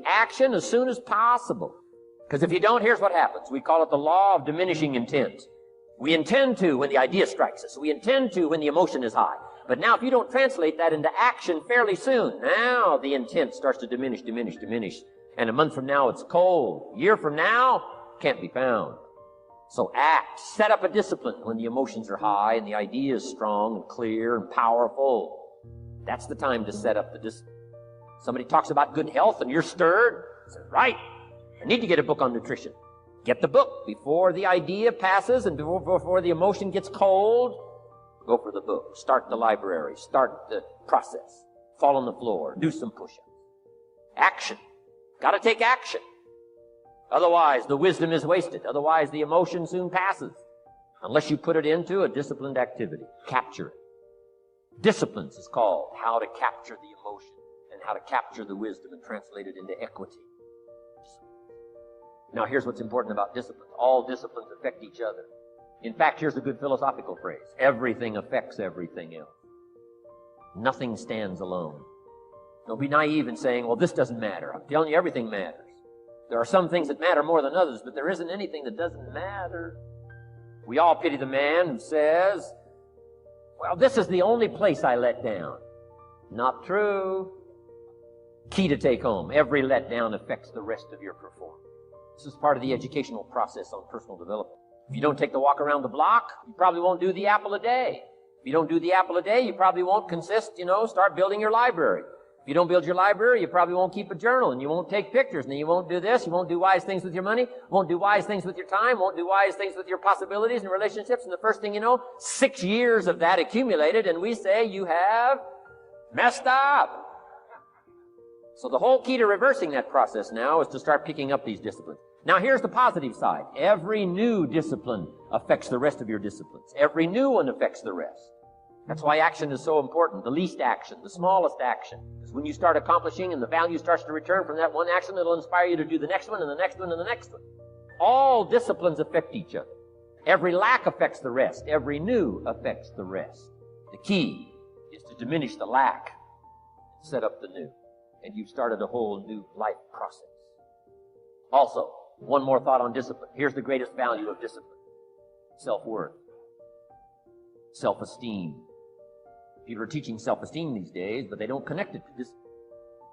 Action as soon as possible. Because if you don't, here's what happens. We call it the law of diminishing intent. We intend to when the idea strikes us. We intend to when the emotion is high. But now if you don't translate that into action fairly soon, now the intent starts to diminish. And a month from now, it's cold. A year from now, can't be found. So act. Set up a discipline when the emotions are high and the idea is strong and clear and powerful. That's the time to set up the discipline. Somebody talks about good health and you're stirred. Say, right, I need to get a book on nutrition. Get the book before the idea passes and before the emotion gets cold. Go for the book. Start the library. Start the process. Fall on the floor. Do some push-ups. Action. Got to take action. Otherwise, the wisdom is wasted. Otherwise, the emotion soon passes. Unless you put it into a disciplined activity. Capture it. Disciplines is called how to capture the emotion and how to capture the wisdom and translate it into equity. Now, here's what's important about disciplines. All disciplines affect each other. In fact, here's a good philosophical phrase. Everything affects everything else. Nothing stands alone. Don't be naive in saying, well, this doesn't matter. I'm telling you, everything matters. There are some things that matter more than others, but there isn't anything that doesn't matter. We all pity the man who says, well, this is the only place I let down. Not true. Key to take home. Every letdown affects the rest of your performance. This is part of the educational process on personal development. If you don't take the walk around the block, you probably won't do the apple a day. If you don't do the apple a day, you probably won't start building your library. If you don't build your library, you probably won't keep a journal, and you won't take pictures, and then you won't do this, you won't do wise things with your money, won't do wise things with your time, won't do wise things with your possibilities and relationships, and the first thing you know, 6 years of that accumulated, and we say you have messed up. So the whole key to reversing that process now is to start picking up these disciplines. Now here's the positive side. Every new discipline affects the rest of your disciplines. Every new one affects the rest. That's why action is so important. The least action, the smallest action. Because when you start accomplishing and the value starts to return from that one action, it'll inspire you to do the next one and the next one and the next one. All disciplines affect each other. Every lack affects the rest. Every new affects the rest. The key is to diminish the lack and set up the new. And you've started a whole new life process. Also, one more thought on discipline. Here's the greatest value of discipline. Self-worth. Self-esteem. People are teaching self-esteem these days, but they don't connect it to discipline.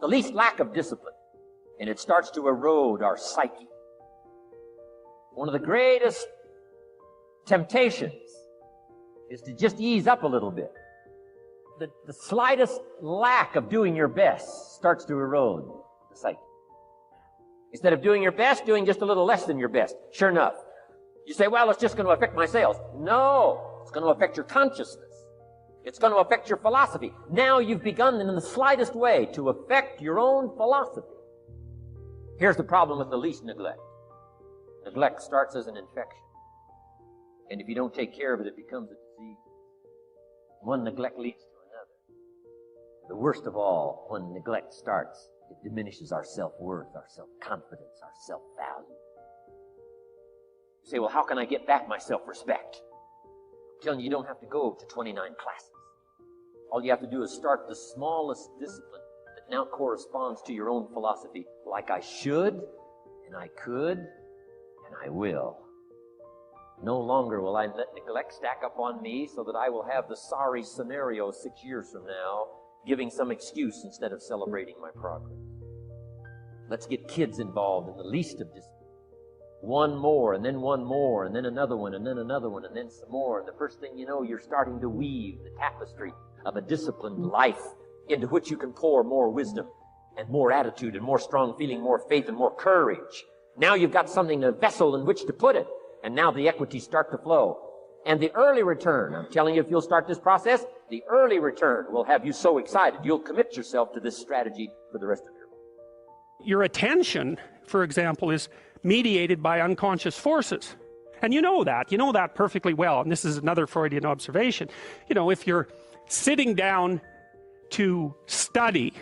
The least lack of discipline, and it starts to erode our psyche. One of the greatest temptations is to just ease up a little bit. The slightest lack of doing your best starts to erode the psyche. Instead of doing your best, doing just a little less than your best. Sure enough. You say, well, it's just going to affect my sales. No, it's going to affect your consciousness. It's going to affect your philosophy. Now you've begun in the slightest way to affect your own philosophy. Here's the problem with the least neglect. Neglect starts as an infection. And if you don't take care of it, it becomes a disease. One neglect leads to another. The worst of all, when neglect starts, it diminishes our self-worth, our self-confidence, our self-value. You say, well, how can I get back my self-respect? I'm telling you, you don't have to go to 29 classes. All you have to do is start the smallest discipline that now corresponds to your own philosophy, like I should, and I could, and I will. No longer will I let neglect stack up on me so that I will have the sorry scenario 6 years from now, giving some excuse instead of celebrating my progress. Let's get kids involved in the least of discipline. One more, and then one more, and then another one, and then another one, and then some more. And the first thing you know, you're starting to weave the tapestry of a disciplined life into which you can pour more wisdom and more attitude and more strong feeling, more faith and more courage. Now you've got something, a vessel in which to put it. And now the equities start to flow. And the early return, I'm telling you, if you'll start this process, the early return will have you so excited, you'll commit yourself to this strategy for the rest of your life. Your attention, for example, is mediated by unconscious forces. And you know that perfectly well. And this is another Freudian observation. You know, if you're sitting down to study,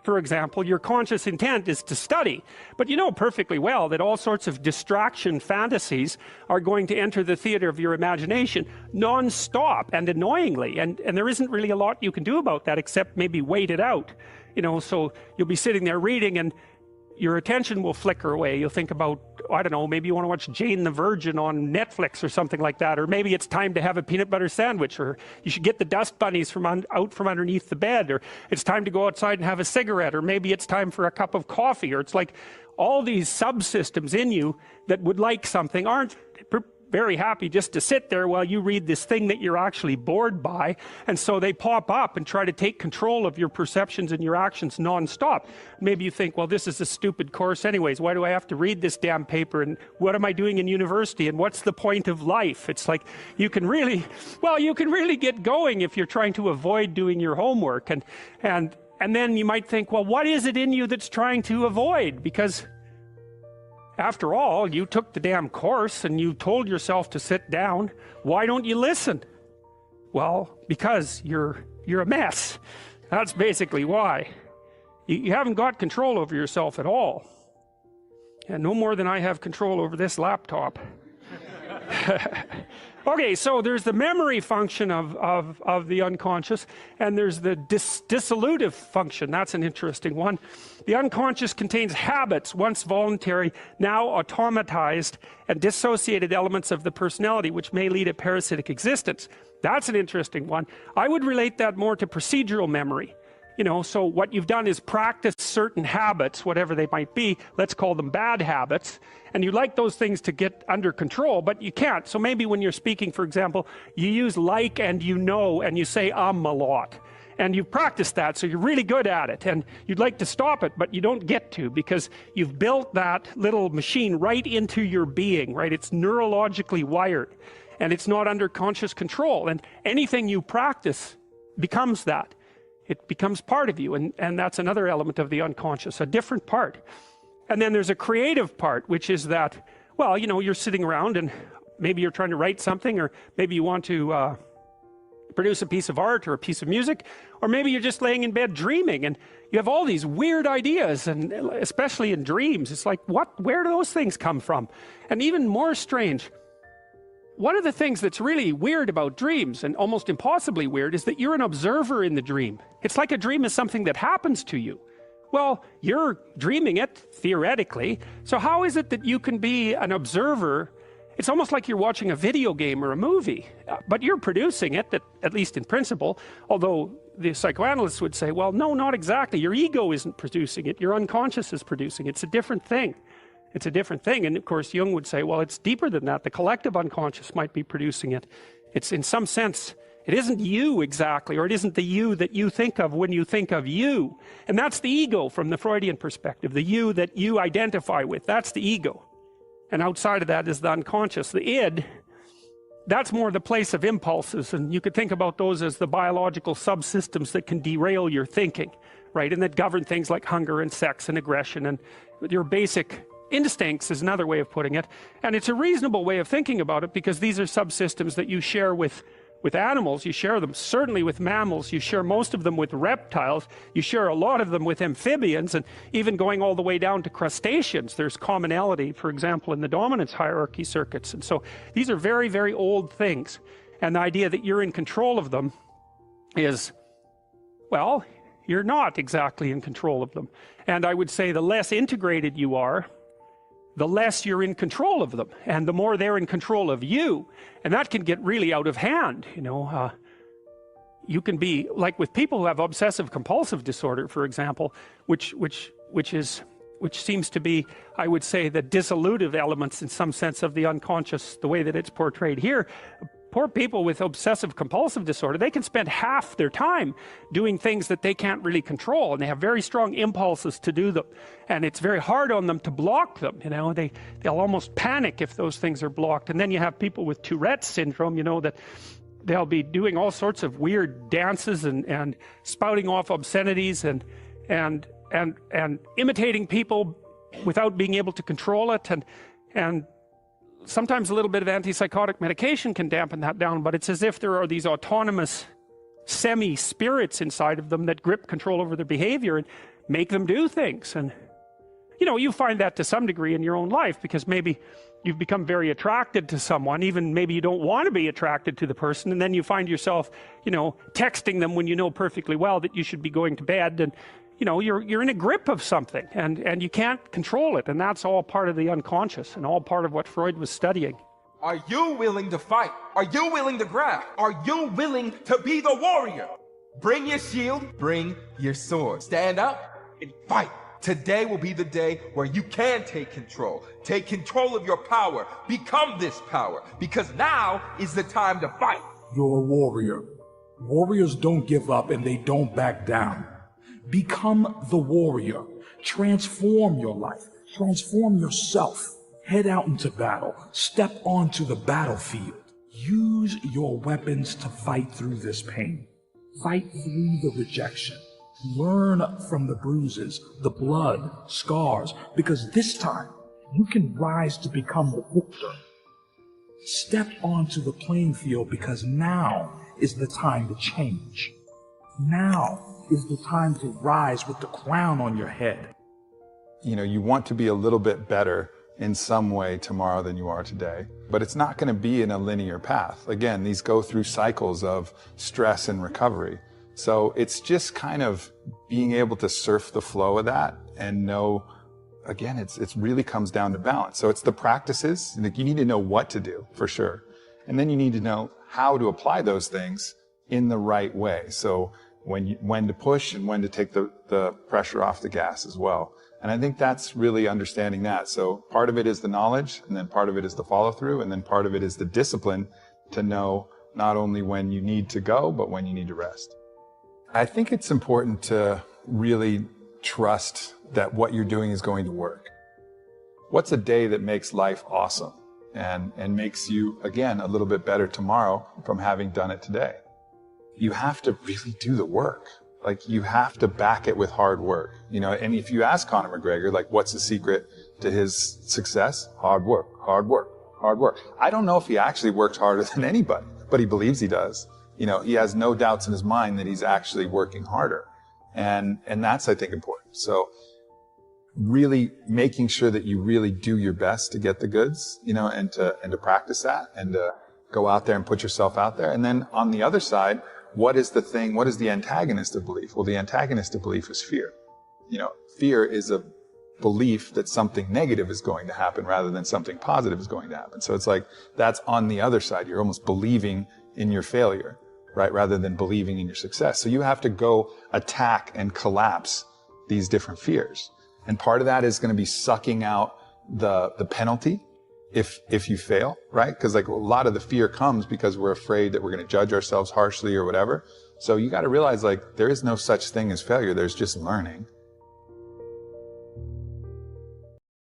for example, your conscious intent is to study. But you know perfectly well that all sorts of distraction fantasies are going to enter the theater of your imagination non-stop and annoyingly. And there isn't really a lot you can do about that except maybe wait it out. You know, so you'll be sitting there reading and your attention will flicker away. You'll think about, I don't know, maybe you want to watch Jane the Virgin on Netflix or something like that, or maybe it's time to have a peanut butter sandwich, or you should get the dust bunnies out from underneath the bed, or it's time to go outside and have a cigarette, or maybe it's time for a cup of coffee, or it's like all these subsystems in you that would like something aren't very happy just to sit there while you read this thing that you're actually bored by, and so they pop up and try to take control of your perceptions and your actions nonstop. Maybe you think, well, this is a stupid course anyways. Why do I have to read this damn paper? And what am I doing in university? And what's the point of life? It's like you can really get going if you're trying to avoid doing your homework. And then you might think, well, what is it in you that's trying to avoid? Because after all, you took the damn course and you told yourself to sit down. Why don't you listen? Well, because you're a mess. That's basically why. You haven't got control over yourself at all. And no more than I have control over this laptop. Okay, so there's the memory function of the unconscious, and there's the dissolutive function. That's an interesting one. The unconscious contains habits, once voluntary, now automatized, and dissociated elements of the personality, which may lead a parasitic existence. That's an interesting one. I would relate that more to procedural memory. You know, so what you've done is practice certain habits, whatever they might be. Let's call them bad habits. And you like those things to get under control, but you can't. So maybe when you're speaking, for example, you use like and you know, and you say a lot. And you've practiced that, so you're really good at it. And you'd like to stop it, but you don't get to, because you've built that little machine right into your being, right? It's neurologically wired, and it's not under conscious control. And anything you practice becomes that. It becomes part of you, and that's another element of the unconscious, a different part. And then there's a creative part, which is that, well, you know, you're sitting around and maybe you're trying to write something, or maybe you want to produce a piece of art or a piece of music, or maybe you're just laying in bed dreaming and you have all these weird ideas, and especially in dreams, it's like, where do those things come from? And even more strange, one of the things that's really weird about dreams, and almost impossibly weird, is that you're an observer in the dream. It's like a dream is something that happens to you. Well, you're dreaming it, theoretically, so how is it that you can be an observer? It's almost like you're watching a video game or a movie, but you're producing it, at least in principle, although the psychoanalysts would say, well, no, not exactly. Your ego isn't producing it. Your unconscious is producing it. It's a different thing. It's a different thing. And of course, Jung would say, well, it's deeper than that. The collective unconscious might be producing it. It's, in some sense, it isn't you exactly, or it isn't the you that you think of when you think of you. And that's the ego from the Freudian perspective, the you that you identify with. That's the ego. And outside of that is the unconscious, the id. That's more the place of impulses. And you could think about those as the biological subsystems that can derail your thinking, right? And that govern things like hunger and sex and aggression and your basic instincts is another way of putting it. And it's a reasonable way of thinking about it, because these are subsystems that you share with animals. You share them certainly with mammals. You share most of them with reptiles. You share a lot of them with amphibians, and even going all the way down to crustaceans. There's commonality, for example, in the dominance hierarchy circuits. And so these are very, very old things. And the idea that you're in control of them is, well, you're not exactly in control of them. And I would say the less integrated you are, the less you're in control of them, and the more they're in control of you. And that can get really out of hand. You know, you can be like with people who have obsessive compulsive disorder, for example, which seems to be, I would say, the dissolutive elements in some sense of the unconscious, the way that it's portrayed here. Poor people with obsessive compulsive disorder, they can spend half their time doing things that they can't really control, and they have very strong impulses to do them, and it's very hard on them to block them. You know, they'll almost panic if those things are blocked. And then you have people with Tourette's syndrome, you know, that they'll be doing all sorts of weird dances and spouting off obscenities and imitating people without being able to control it, and sometimes a little bit of antipsychotic medication can dampen that down, but it's as if there are these autonomous semi-spirits inside of them that grip control over their behavior and make them do things. And, you know, you find that to some degree in your own life, because maybe you've become very attracted to someone, even maybe you don't want to be attracted to the person, and then you find yourself, you know, texting them when you know perfectly well that you should be going to bed, and you know, you're in a grip of something and you can't control it. And that's all part of the unconscious and all part of what Freud was studying. Are you willing to fight? Are you willing to grab? Are you willing to be the warrior? Bring your shield, bring your sword. Stand up and fight. Today will be the day where you can take control. Take control of your power. Become this power. Because now is the time to fight. You're a warrior. Warriors don't give up and they don't back down. Become the warrior. Transform your life. Transform yourself. Head out into battle. Step onto the battlefield. Use your weapons to fight through this pain. Fight through the rejection. Learn from the bruises, the blood, scars, because this time you can rise to become the victor. Step onto the playing field because now is the time to change. Now is the time to rise with the crown on your head. You know, you want to be a little bit better in some way tomorrow than you are today, but it's not going to be in a linear path. Again, these go through cycles of stress and recovery. So it's just kind of being able to surf the flow of that and know, again, it really comes down to balance. So it's the practices. Like, you need to know what to do for sure. And then you need to know how to apply those things in the right way. So when to push and when to take the pressure off the gas as well. And I think that's really understanding that. So part of it is the knowledge, and then part of it is the follow through, and then part of it is the discipline to know not only when you need to go, but when you need to rest. I think it's important to really trust that what you're doing is going to work. What's a day that makes life awesome and makes you, again, a little bit better tomorrow from having done it today? You have to really do the work. Like, you have to back it with hard work, you know. And if you ask Conor McGregor, like, what's the secret to his success? Hard work, hard work, hard work. I don't know if he actually worked harder than anybody, but he believes he does. You know, he has no doubts in his mind that he's actually working harder. And that's, I think, important. So really making sure that you really do your best to get the goods, you know, and to practice that and to go out there and put yourself out there. And then on the other side, what is the antagonist of belief? Well, the antagonist of belief is fear. You know, fear is a belief that something negative is going to happen rather than something positive is going to happen. So it's like, that's on the other side. You're almost believing in your failure, right? Rather than believing in your success. So you have to go attack and collapse these different fears. And part of that is going to be sucking out the penalty if you fail, right? Because like a lot of the fear comes because we're afraid that we're going to judge ourselves harshly or whatever. So you got to realize, like, there is no such thing as failure. There's just learning.